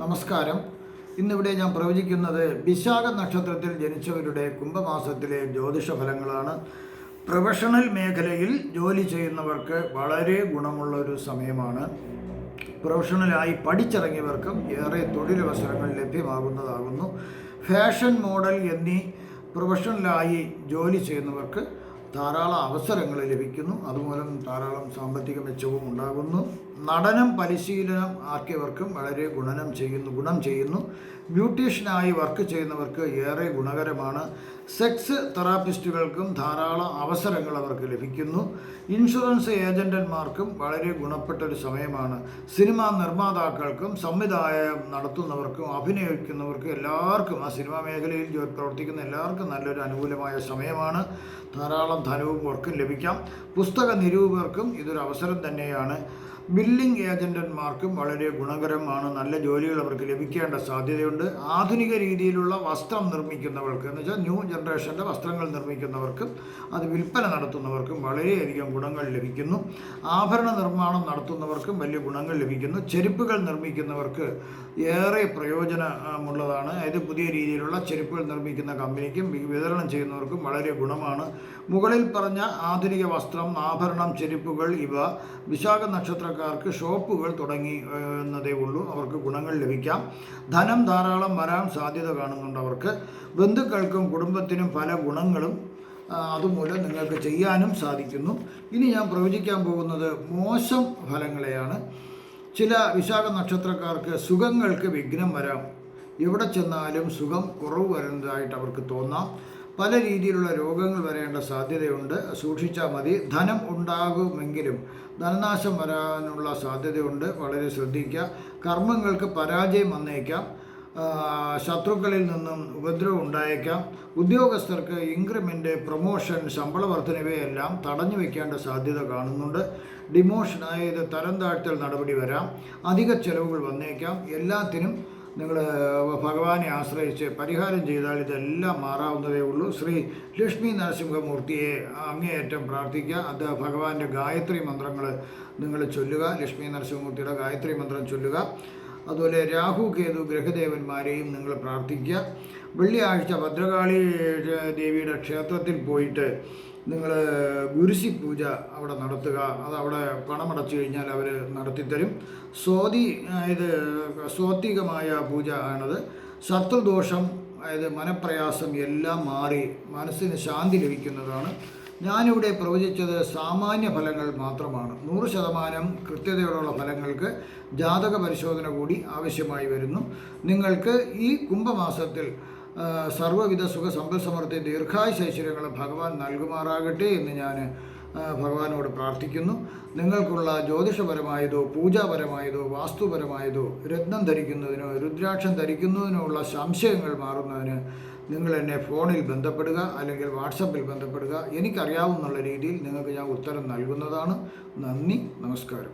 നമസ്കാരം. ഇന്നിവിടെ ഞാൻ പ്രവചിക്കുന്നത് വിശാഖ നക്ഷത്രത്തിൽ ജനിച്ചവരുടെ കുംഭമാസത്തിലെ ജ്യോതിഷ ഫലങ്ങളാണ്. പ്രൊഫഷണൽ മേഖലയിൽ ജോലി ചെയ്യുന്നവർക്ക് വളരെ ഗുണമുള്ള ഒരു സമയമാണ്. പ്രൊഫഷണലായി പഠിച്ചിറങ്ങിയവർക്കും ഏറെ തൊഴിലവസരങ്ങൾ ലഭ്യമാകുന്നതാകുന്നു. ഫാഷൻ മോഡൽ എന്നീ പ്രൊഫഷണലായി ജോലി ചെയ്യുന്നവർക്ക് ധാരാളം അവസരങ്ങൾ ലഭിക്കുന്നു. അതുമൂലം ധാരാളം സാമ്പത്തിക മെച്ചവും ഉണ്ടാകുന്നു. നടനം പരിശീലനം ആക്കിയവർക്കും വളരെ ഗുണം ചെയ്യുന്നു. ബ്യൂട്ടീഷ്യനായി വർക്ക് ചെയ്യുന്നവർക്ക് ഏറെ ഗുണകരമാണ്. സെക്സ് തെറാപ്പിസ്റ്റുകൾക്കും ധാരാളം അവസരങ്ങൾ അവർക്ക് ലഭിക്കുന്നു. ഇൻഷുറൻസ് ഏജന്റന്മാർക്കും വളരെ ഗുണപ്പെട്ട ഒരു സമയമാണ്. സിനിമാ നിർമ്മാതാക്കൾക്കും സംവിധാനം നടത്തുന്നവർക്കും അഭിനയിക്കുന്നവർക്കും എല്ലാവർക്കും ആ സിനിമാ മേഖലയിൽ പ്രവർത്തിക്കുന്ന എല്ലാവർക്കും നല്ലൊരു അനുകൂലമായ സമയമാണ്. ധാരാളം ധനവും വർക്കും ലഭിക്കാം. പുസ്തക നിരൂപകർക്കും ഇതൊരു അവസരം തന്നെയാണ്. ബില്ലിംഗ് ഏജന്റന്മാർക്കും വളരെ ഗുണകരമാണ്. നല്ല ജോലികൾ അവർക്ക് ലഭിക്കേണ്ട സാധ്യതയുണ്ട്. ആധുനിക രീതിയിലുള്ള വസ്ത്രം നിർമ്മിക്കുന്നവർക്ക് എന്ന് വെച്ചാൽ ന്യൂ ജനറേഷൻ്റെ വസ്ത്രങ്ങൾ നിർമ്മിക്കുന്നവർക്കും അത് വിൽപ്പന നടത്തുന്നവർക്കും വളരെയധികം ഗുണങ്ങൾ ലഭിക്കുന്നു. ആഭരണ നിർമ്മാണം നടത്തുന്നവർക്കും വലിയ ഗുണങ്ങൾ ലഭിക്കുന്നു. ചെരുപ്പുകൾ നിർമ്മിക്കുന്നവർക്ക് ഏറെ പ്രയോജനമുള്ളതാണ്. അതായത് പുതിയ രീതിയിലുള്ള ചെരുപ്പുകൾ നിർമ്മിക്കുന്ന കമ്പനിക്കും വിതരണം ചെയ്യുന്നവർക്കും വളരെ ഗുണമാണ്. മുകളിൽ പറഞ്ഞ ആധുനിക വസ്ത്രം, ആഭരണം, ചെരുപ്പുകൾ ഇവ വിശാഖ നക്ഷത്രക്കാർക്ക് ഷോപ്പുകൾ തുടങ്ങി എന്നതേ ഉള്ളൂ. അവർക്ക് ഗുണങ്ങൾ ലഭിക്കാം. ധനം ധാരാളം വരാൻ സാധ്യത കാണുന്നുണ്ട്. അവർക്ക് ബന്ധുക്കൾക്കും കുടുംബത്തിനും പല ഗുണങ്ങളും അതുമൂലം നിങ്ങൾക്ക് ചെയ്യാനും സാധിക്കുന്നു. ഇനി ഞാൻ പ്രവചിക്കാൻ പോകുന്നത് മോശം ഫലങ്ങളെയാണ്. ചില വിശാഖ നക്ഷത്രക്കാർക്ക് സുഖങ്ങൾക്ക് വിഘ്നം വരാം. എവിടെ ചെന്നാലും സുഖം കുറവ് വരുന്നതായിട്ട് അവർക്ക് തോന്നാം. പല രീതിയിലുള്ള രോഗങ്ങൾ വരേണ്ട സാധ്യതയുണ്ട്. സൂക്ഷിച്ചാൽ മതി. ധനം ഉണ്ടാകുമെങ്കിലും ധനനാശം വരാനുള്ള സാധ്യതയുണ്ട്. വളരെ ശ്രദ്ധിക്കുക. കർമ്മങ്ങൾക്ക് പരാജയം വന്നേക്കാം. ശത്രുക്കളിൽ നിന്നും ഉപദ്രവം ഉണ്ടായേക്കാം. ഉദ്യോഗസ്ഥർക്ക് ഇൻക്രിമെൻ്റ്, പ്രൊമോഷൻ, ശമ്പള വർധനവയെല്ലാം തടഞ്ഞു വയ്ക്കേണ്ട സാധ്യത കാണുന്നുണ്ട്. ഡിമോഷൻ, അതായത് തരം താഴ്ത്തൽ നടപടി വരാം. അധിക ചെലവുകൾ വന്നേക്കാം. എല്ലാത്തിനും നിങ്ങൾ ഭഗവാനെ ആശ്രയിച്ച് പരിഹാരം ചെയ്താൽ ഇതെല്ലാം മാറാവുന്നതേ ഉള്ളൂ. ശ്രീ ലക്ഷ്മി നരസിംഹമൂർത്തിയെ അങ്ങേയറ്റം പ്രാർത്ഥിക്കുക. അത് ഭഗവാന്റെ ഗായത്രി മന്ത്രങ്ങൾ നിങ്ങൾ ചൊല്ലുക. ലക്ഷ്മി നരസിംഹമൂർത്തിയുടെ ഗായത്രി മന്ത്രം ചൊല്ലുക. അതുപോലെ രാഹു കേതു ഗ്രഹദേവന്മാരെയും നിങ്ങൾ പ്രാർത്ഥിക്കുക. വെള്ളിയാഴ്ച ഭദ്രകാളി ദേവിയുടെ ക്ഷേത്രത്തിൽ പോയിട്ട് നിങ്ങൾ ഗുരുസി പൂജ അവിടെ നടത്തുക. അത് അവിടെ പണമടച്ചു കഴിഞ്ഞാൽ അവർ നടത്തിത്തരും. അതായത് സ്വാത്വികമായ പൂജ ആണത്. ശത്രുദോഷം, അതായത് മനപ്രയാസം എല്ലാം മാറി മനസ്സിന് ശാന്തി ലഭിക്കുന്നതാണ്. ഞാനിവിടെ പ്രവചിച്ചത് സാമാന്യ ഫലങ്ങൾ മാത്രമാണ്. 100% കൃത്യതയോടുള്ള ഫലങ്ങൾക്ക് ജാതക പരിശോധന കൂടി ആവശ്യമായി വരുന്നു. നിങ്ങൾക്ക് ഈ കുംഭമാസത്തിൽ സർവ്വവിധ സുഖ സമ്പൽ സമൃദ്ധി ദീർഘായുസ് ഐശ്വര്യങ്ങൾ ഭഗവാൻ നൽകുമാറാകട്ടെ എന്ന് ഞാൻ ഭഗവാനോട് പ്രാർത്ഥിക്കുന്നു. നിങ്ങൾക്കുള്ള ജ്യോതിഷപരമായതോ പൂജാപരമായതോ വാസ്തുപരമായതോ രത്നം ധരിക്കുന്നതിനോ രുദ്രാക്ഷം ധരിക്കുന്നതിനോ ഉള്ള സംശയങ്ങൾ മാറുന്നതിന് നിങ്ങൾ എന്നെ ഫോണിൽ ബന്ധപ്പെടുക, അല്ലെങ്കിൽ വാട്സപ്പിൽ ബന്ധപ്പെടുക. എനിക്കറിയാവുന്ന രീതിയിൽ നിങ്ങൾക്ക് ഞാൻ ഉത്തരം നൽകുന്നതാണ്. നന്ദി, നമസ്കാരം.